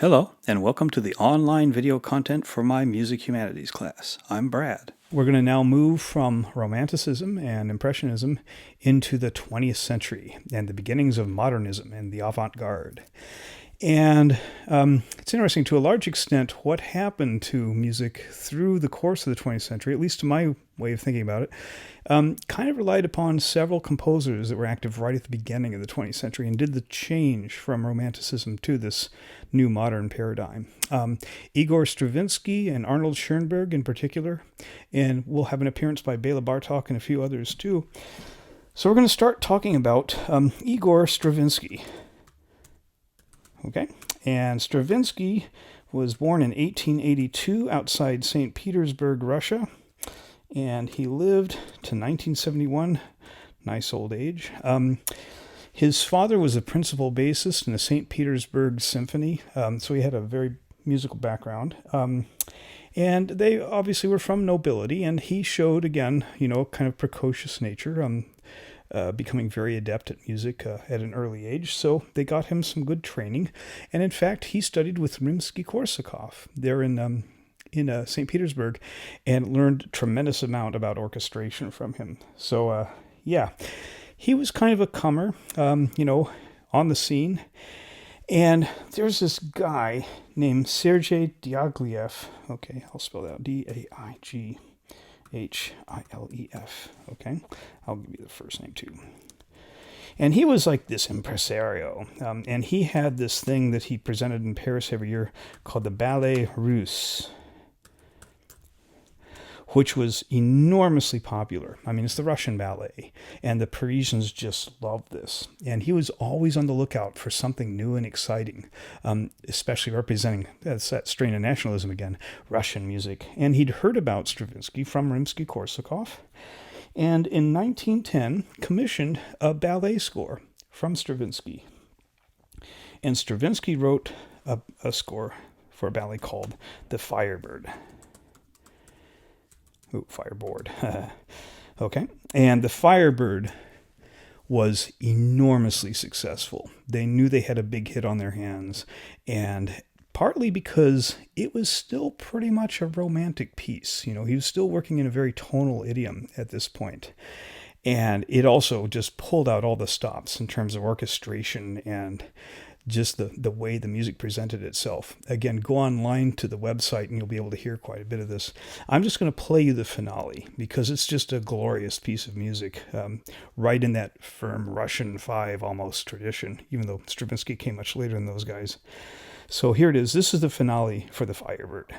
Hello, and welcome to the online video content for my Music Humanities class. I'm Brad. We're going to now move from Romanticism and Impressionism into the 20th century and the beginnings of modernism and the avant-garde. And it's interesting, to a large extent, what happened to music through the course of the 20th century, at least to my way of thinking about it, kind of relied upon several composers that were active right at the beginning of the 20th century and did the change from Romanticism to this new modern paradigm. Igor Stravinsky and Arnold Schoenberg in particular, and we'll have an appearance by Bela Bartok and a few others too. So we're going to start talking about Igor Stravinsky. Okay, and Stravinsky was born in 1882 outside St. Petersburg, Russia, and he lived to 1971, nice old age. His father was a principal bassist in the St. Petersburg Symphony, so he had a very musical background. And they obviously were from nobility, and he showed, again, kind of precocious nature, becoming very adept at music at an early age. So they got him some good training. And in fact, he studied with Rimsky-Korsakov there in St. Petersburg and learned a tremendous amount about orchestration from him. So, he was kind of a comer, on the scene. And there's this guy named Sergei Diaghilev. Okay, I'll spell that out. Dighilef. Okay, I'll give you the first name too. And he was like this impresario, and he had this thing that he presented in Paris every year called the Ballet Russe, which was enormously popular. I mean, it's the Russian ballet, and the Parisians just loved this. And he was always on the lookout for something new and exciting, especially representing, that's that strain of nationalism again, Russian music. And he'd heard about Stravinsky from Rimsky-Korsakov, and in 1910 commissioned a ballet score from Stravinsky. And Stravinsky wrote a score for a ballet called The Firebird. Ooh, Fireboard. Okay. And the Firebird was enormously successful. They knew they had a big hit on their hands, and partly because it was still pretty much a romantic piece. He was still working in a very tonal idiom at this point. And it also just pulled out all the stops in terms of orchestration and just the way the music presented itself. Again, go online to the website and you'll be able to hear quite a bit of this. I'm just going to play you the finale because it's just a glorious piece of music, right in that firm Russian five almost tradition, even though Stravinsky came much later than those guys. So here it is. This is the finale for The Firebird.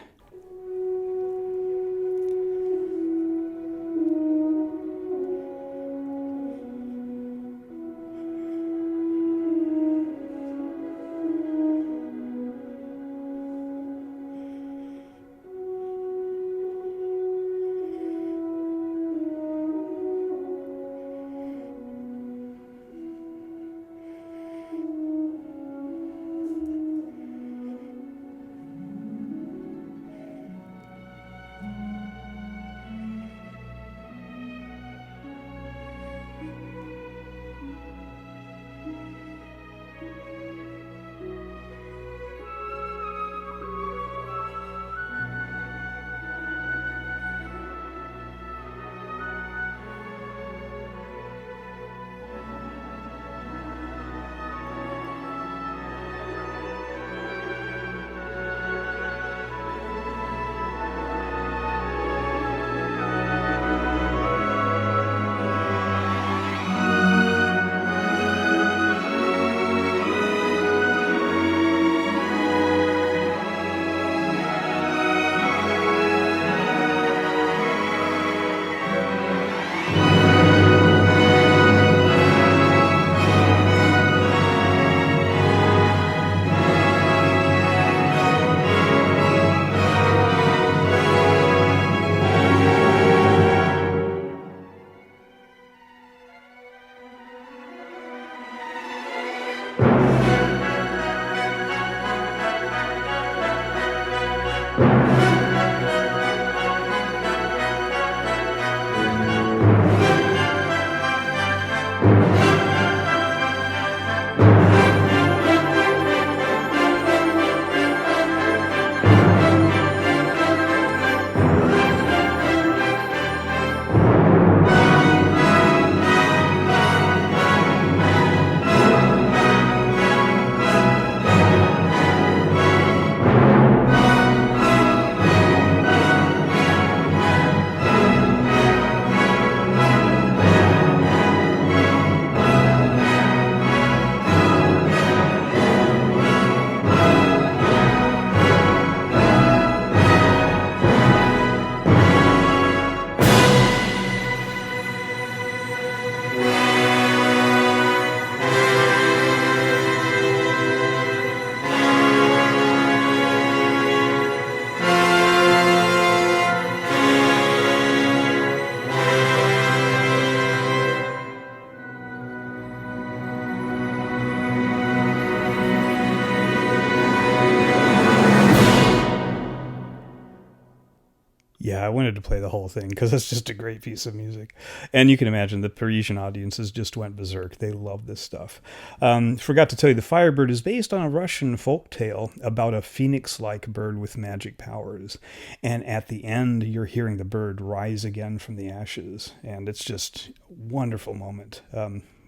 Yeah, I wanted to play the whole thing because it's just a great piece of music. And you can imagine the Parisian audiences just went berserk. They love this stuff. Forgot to tell you, The Firebird is based on a Russian folk tale about a phoenix-like bird with magic powers. And at the end, you're hearing the bird rise again from the ashes. And it's just a wonderful moment.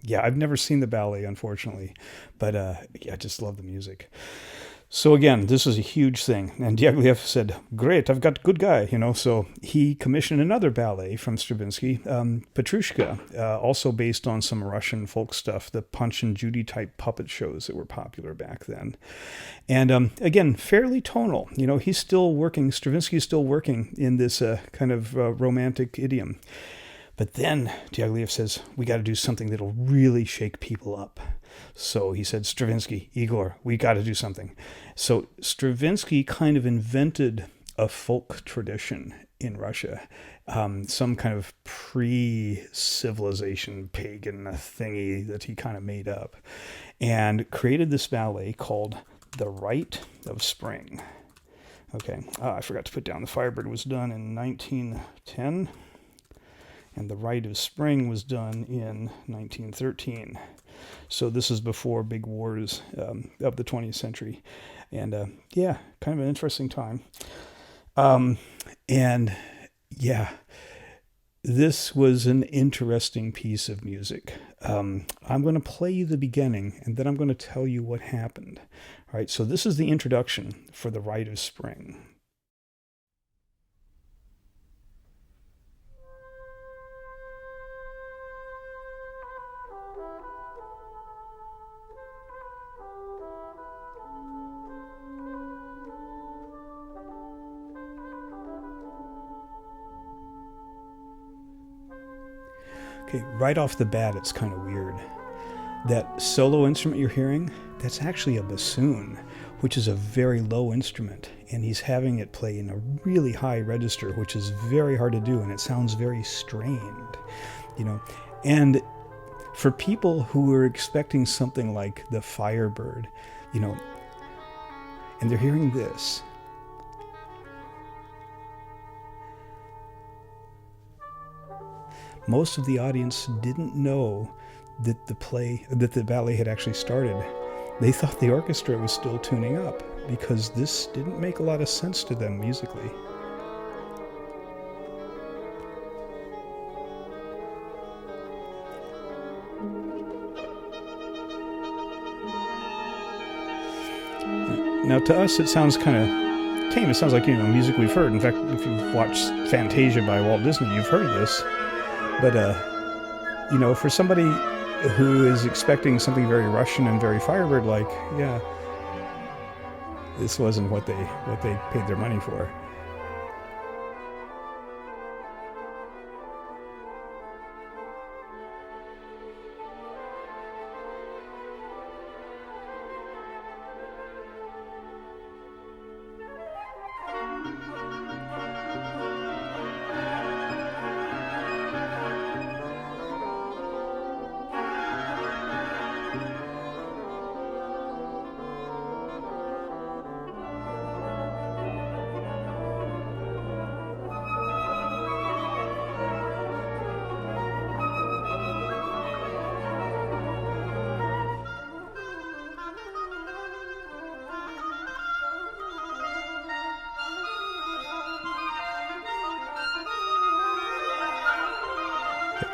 Yeah, I've never seen the ballet, unfortunately. But yeah, I just love the music. So again, this is a huge thing. And Diaghilev said, great, I've got a good guy, So he commissioned another ballet from Stravinsky, Petrushka, also based on some Russian folk stuff, the Punch and Judy type puppet shows that were popular back then. And again, fairly tonal. He's still working, Stravinsky's still working in this kind of romantic idiom. But then Diaghilev says, we got to do something that'll really shake people up. So he said, Stravinsky, Igor, we got to do something. So Stravinsky kind of invented a folk tradition in Russia, some kind of pre-civilization pagan thingy that he kind of made up, and created this ballet called The Rite of Spring. Okay, I forgot to put down The Firebird was done in 1910, and The Rite of Spring was done in 1913. So this is before big wars of the 20th century. And yeah, kind of an interesting time. And yeah, this was an interesting piece of music. I'm going to play you the beginning, and then I'm going to tell you what happened. All right, so this is the introduction for The Rite of Spring. Okay, right off the bat, it's kind of weird. That solo instrument you're hearing, that's actually a bassoon, which is a very low instrument, and he's having it play in a really high register, which is very hard to do, and it sounds very strained, And for people who were expecting something like The Firebird, and they're hearing this, most of the audience didn't know that the ballet had actually started. They thought the orchestra was still tuning up because this didn't make a lot of sense to them musically. Now to us it sounds kind of tame. It sounds like music we've heard. In fact, if you've watched Fantasia by Walt Disney, you've heard this. But, for somebody who is expecting something very Russian and very Firebird-like, yeah, this wasn't what they paid their money for.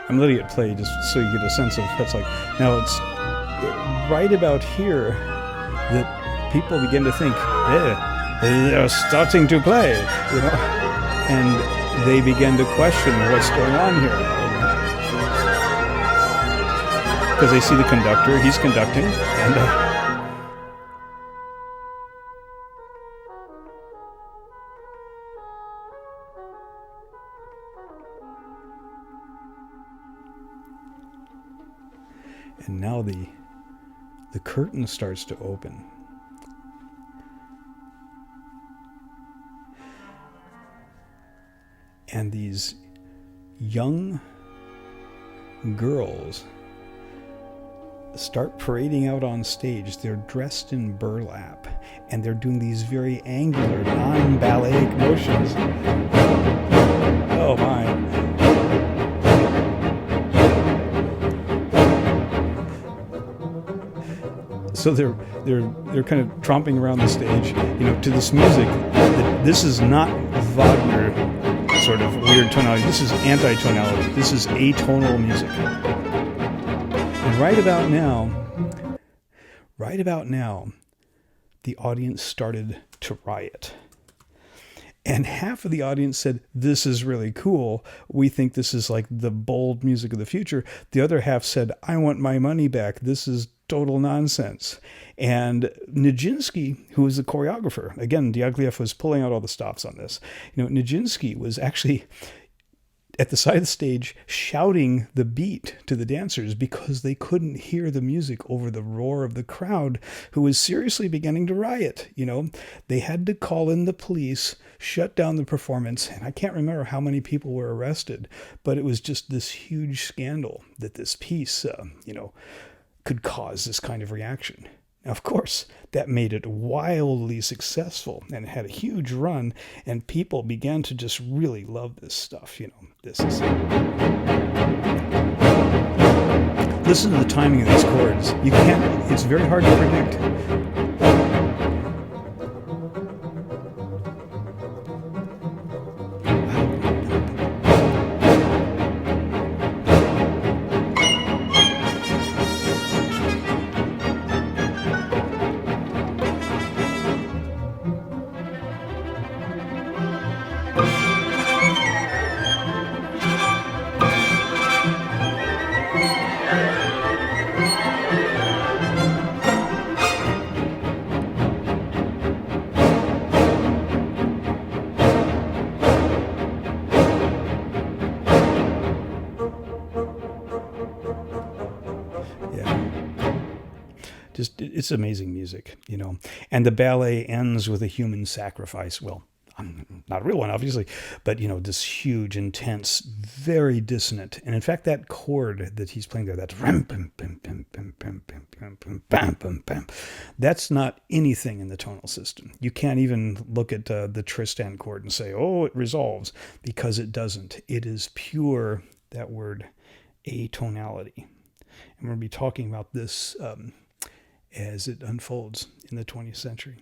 I'm letting it play just so you get a sense of what's like. Now it's right about here that people begin to think, they're starting to play, and they begin to question what's going on here. Because they see the conductor, he's conducting, and and now the curtain starts to open. And these young girls start parading out on stage. They're dressed in burlap, and they're doing these very angular, non-ballet motions. Oh my. So they're kind of tromping around the stage, to this music. This is not Wagner sort of weird tonality. This is anti-tonality. This is atonal music. And right about now, the audience started to riot. And half of the audience said, this is really cool. We think this is like the bold music of the future. The other half said, I want my money back. This is total nonsense. And Nijinsky, who was the choreographer, again, Diaghilev was pulling out all the stops on this. Nijinsky was actually at the side of the stage shouting the beat to the dancers because they couldn't hear the music over the roar of the crowd, who was seriously beginning to riot. They had to call in the police, shut down the performance, and I can't remember how many people were arrested, but it was just this huge scandal that this piece, could cause this kind of reaction. Now, of course, that made it wildly successful and it had a huge run, and people began to just really love this stuff. This is. Listen to the timing of these chords. It's very hard to predict. It's amazing music, and the ballet ends with a human sacrifice. Well, not a real one, obviously, but this huge, intense, very dissonant, and in fact, that chord that he's playing there, that's not anything in the tonal system. You can't even look at the Tristan chord and say, oh, it resolves, because it doesn't. It is pure, that word, atonality, and we're going to be talking about this as it unfolds in the 20th century.